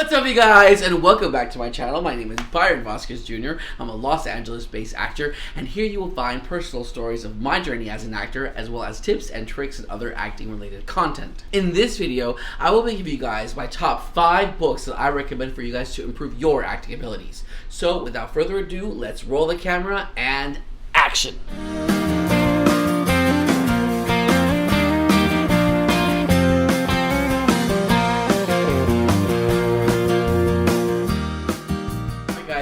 What's up, you guys, and welcome back to my channel. My name is Byron Vasquez Jr. I'm a Los Angeles-based actor, and here you will find personal stories of my journey as an actor, as well as tips and tricks and other acting-related content. In this video, I will be giving you guys my top 5 books that I recommend for you guys to improve your acting abilities. So, without further ado, let's roll the camera and action!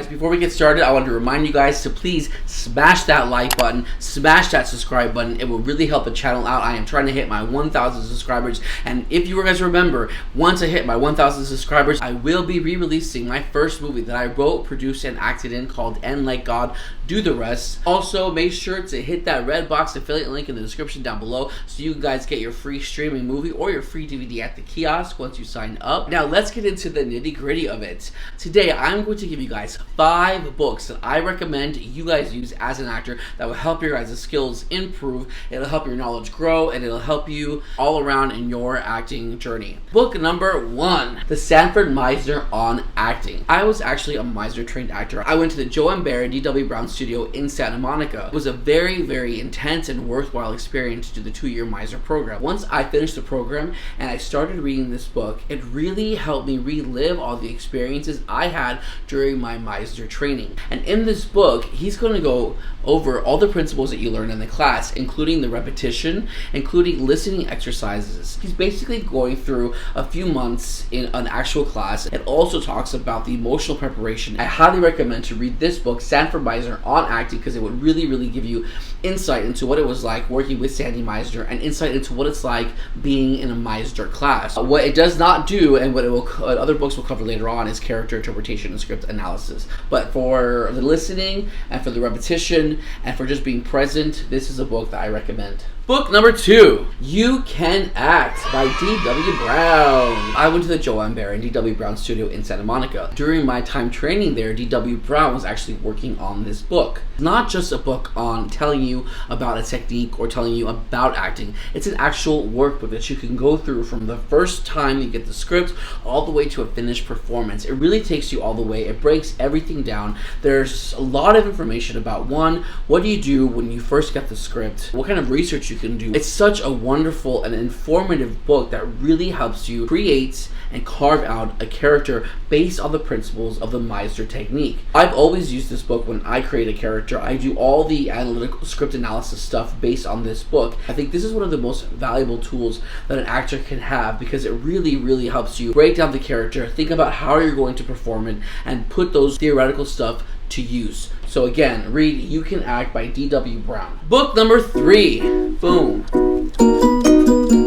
Before we get started, I want to remind you guys to please smash that like button, smash that subscribe button. It will really help the channel out. I am trying to hit my 1,000 subscribers, and if you guys remember, once I hit my 1,000 subscribers, I will be re-releasing my first movie that I wrote, produced, and acted in called And Like God, Do the Rest. Also, make sure to hit that Redbox affiliate link in the description down below so you guys get your free streaming movie or your free DVD at the kiosk once you sign up. Now, let's get into the nitty-gritty of it. Today, I'm going to give you guys 5 books that I recommend you guys use as an actor that will help your guys' skills improve, it'll help your knowledge grow, and it'll help you all around in your acting journey. Book number 1, The Sanford Meisner on Acting. I was actually a Meisner trained actor. I went to the Joe M. Barry D.W. Brown studio in Santa Monica. It was a very, very intense and worthwhile experience to do the 2-year Meisner program. Once I finished the program and I started reading this book, it really helped me relive all the experiences I had during my Meisner training. And in this book, he's going to go over all the principles that you learn in the class, including the repetition, including listening exercises. He's basically going through a few months in an actual class. It also talks about the emotional preparation. I highly recommend to read this book, Sanford Meisner on Acting, because it would really give you insight into what it was like working with Sandy Meisner and insight into what it's like being in a Meisner class. What it does not do, and what other books will cover later on, is character interpretation and script analysis. But for the listening and for the repetition and for just being present, this is a book that I recommend. Book number 2, You Can Act by D.W. Brown. I went to the Joe M. Barry and D.W. Brown studio in Santa Monica. During my time training there, D.W. Brown was actually working on this book. It's not just a book on telling you about a technique or telling you about acting. It's an actual workbook that you can go through from the first time you get the script all the way to a finished performance. It really takes you all the way. It breaks everything down. There's a lot of information about, one, what do you do when you first get the script, what kind of research you can do. It's such a wonderful and informative book that really helps you create and carve out a character based on the principles of the Meisner technique. I've always used this book when I create a character. I do all the analytical script analysis stuff based on this book. I think this is one of the most valuable tools that an actor can have, because it really helps you break down the character, think about how you're going to perform it, and put those theoretical stuff to use. So again, read You Can Act by D.W. Brown. Book number 3, boom.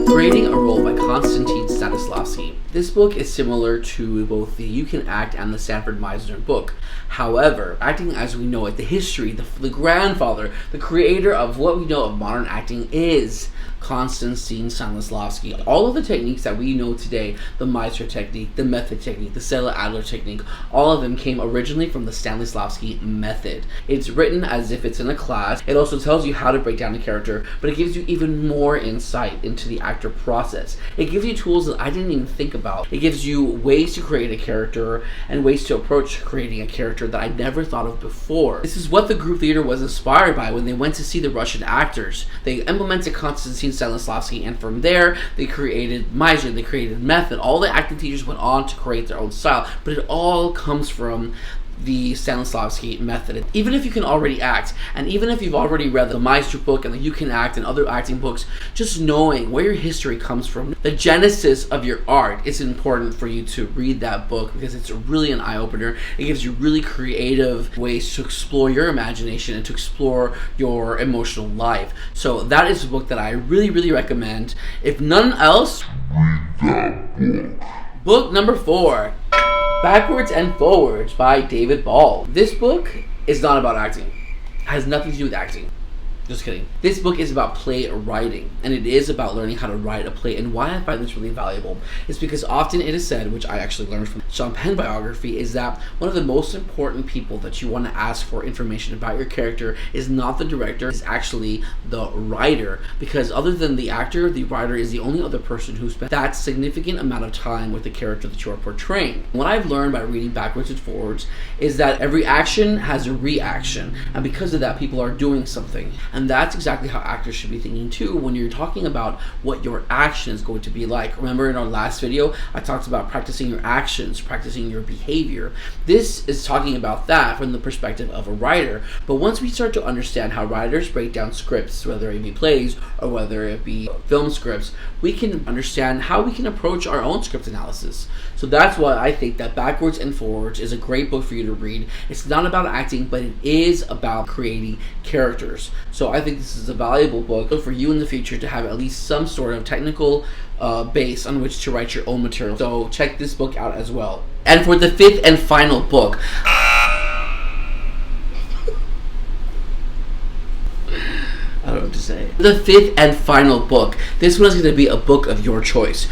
Creating a Role by Constantine Stanislavski. This book is similar to both the You Can Act and the Sanford Meisner book. However, acting as we know it, the history, the grandfather, the creator of what we know of modern acting is Constantine Stanislavski. All of the techniques that we know today, the Meisner technique, the method technique, the Adler technique, all of them came originally from the Stanislavski method. It's written as if it's in a class. It also tells you how to break down a character, but it gives you even more insight into the actor process. It gives you tools that I didn't even think about. It gives you ways to create a character and ways to approach creating a character that I never thought of before. This is what the group theater was inspired by when they went to see the Russian actors. They implemented Constantine Stanislavski, and from there they created Meisner, they created method. All the acting teachers went on to create their own style, but it all comes from the Stanislavski method. Even if you can already act, and even if you've already read the Meisner book and the You Can Act and other acting books, just knowing where your history comes from, the genesis of your art, is important for you to read that book, because it's really an eye-opener. It gives you really creative ways to explore your imagination and to explore your emotional life. So that is a book that I really recommend. If none else, read that book. Book number 4, Backwards and Forwards by David Ball. This book is not about acting. It has nothing to do with acting. Just kidding. This book is about play writing, and it is about learning how to write a play. And why I find this really valuable is because often it is said, which I actually learned from Sean Penn biography, is that one of the most important people that you want to ask for information about your character is not the director, it's actually the writer. Because other than the actor, the writer is the only other person who spent that significant amount of time with the character that you are portraying. What I've learned by reading backwards and forwards is that every action has a reaction, and because of that, people are doing something. And that's exactly how actors should be thinking too when you're talking about what your action is going to be like. Remember in our last video, I talked about practicing your actions, practicing your behavior. This is talking about that from the perspective of a writer. But once we start to understand how writers break down scripts, whether it be plays or whether it be film scripts, we can understand how we can approach our own script analysis. So that's why I think that Backwards and Forwards is a great book for you to read. It's not about acting, but it is about creating characters. So I think this is a valuable book for you in the future to have at least some sort of technical base on which to write your own material. So check this book out as well. And for the fifth and final book, I don't know what to say. The fifth and final book. This one is going to be a book of your choice.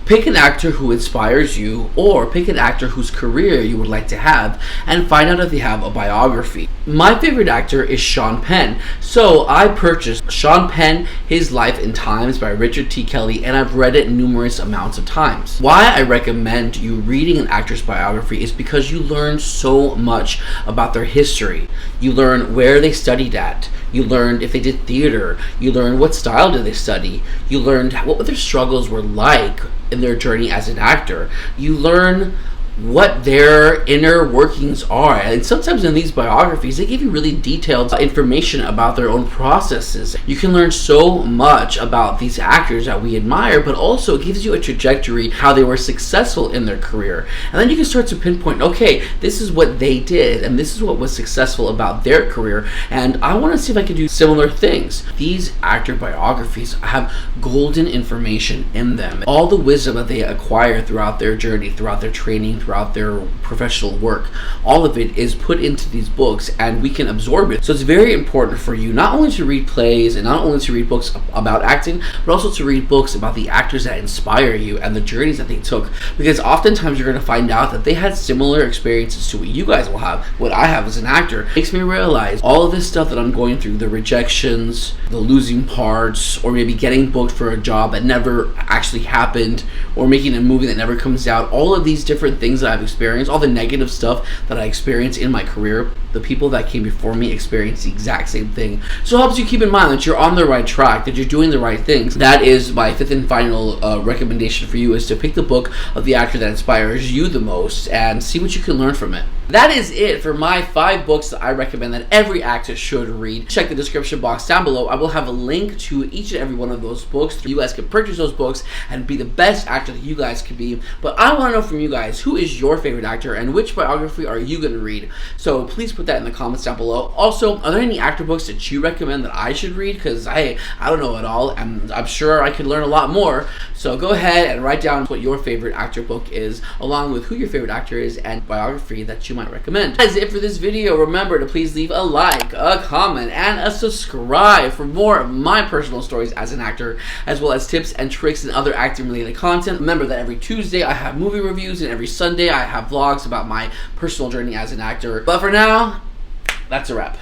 Pick an actor who inspires you, or pick an actor whose career you would like to have, and find out if they have a biography. My favorite actor is Sean Penn, so I purchased Sean Penn, His Life in Times by Richard T. Kelly, and I've read it numerous amounts of times. Why I recommend you reading an actor's biography is because you learn so much about their history. You learn where they studied at. You learned if they did theater. You learned what style did they study. You learned what their struggles were like in their journey as an actor. You learn what their inner workings are, and sometimes in these biographies they give you really detailed information about their own processes. You can learn so much about these actors that we admire, but also it gives you a trajectory how they were successful in their career, and then you can start to pinpoint, okay, this is what they did and this is what was successful about their career, and I want to see if I can do similar things. These actor biographies have golden information in them, all the wisdom that they acquire throughout their journey, throughout their training, throughout their professional work. All of it is put into these books and we can absorb it. So it's very important for you not only to read plays and not only to read books about acting, but also to read books about the actors that inspire you and the journeys that they took, because oftentimes you're going to find out that they had similar experiences to what you guys will have, what I have as an actor. It makes me realize all of this stuff that I'm going through, the rejections, the losing parts, or maybe getting booked for a job that never actually happened, or making a movie that never comes out, all of these different things that I've experienced, all the negative stuff that I experienced in my career, the people that came before me experienced the exact same thing. So it helps you keep in mind that you're on the right track, that you're doing the right things. That is my fifth and final recommendation for you, is to pick the book of the actor that inspires you the most and see what you can learn from it. That is it for my 5 books that I recommend that every actor should read. Check the description box down below. I will have a link to each and every one of those books. You guys can purchase those books and be the best actor that you guys can be. But I want to know from you guys, who is your favorite actor and which biography are you going to read? So please put that in the comments down below. Also, are there any actor books that you recommend that I should read? Because I don't know it all, and I'm sure I could learn a lot more. So go ahead and write down what your favorite actor book is, along with who your favorite actor is and biography that you might recommend. That is it for this video. Remember to please leave a like, a comment, and a subscribe for more of my personal stories as an actor, as well as tips and tricks and other acting related content. Remember that every Tuesday I have movie reviews, and every Sunday I have vlogs about my personal journey as an actor. But for now, that's a wrap.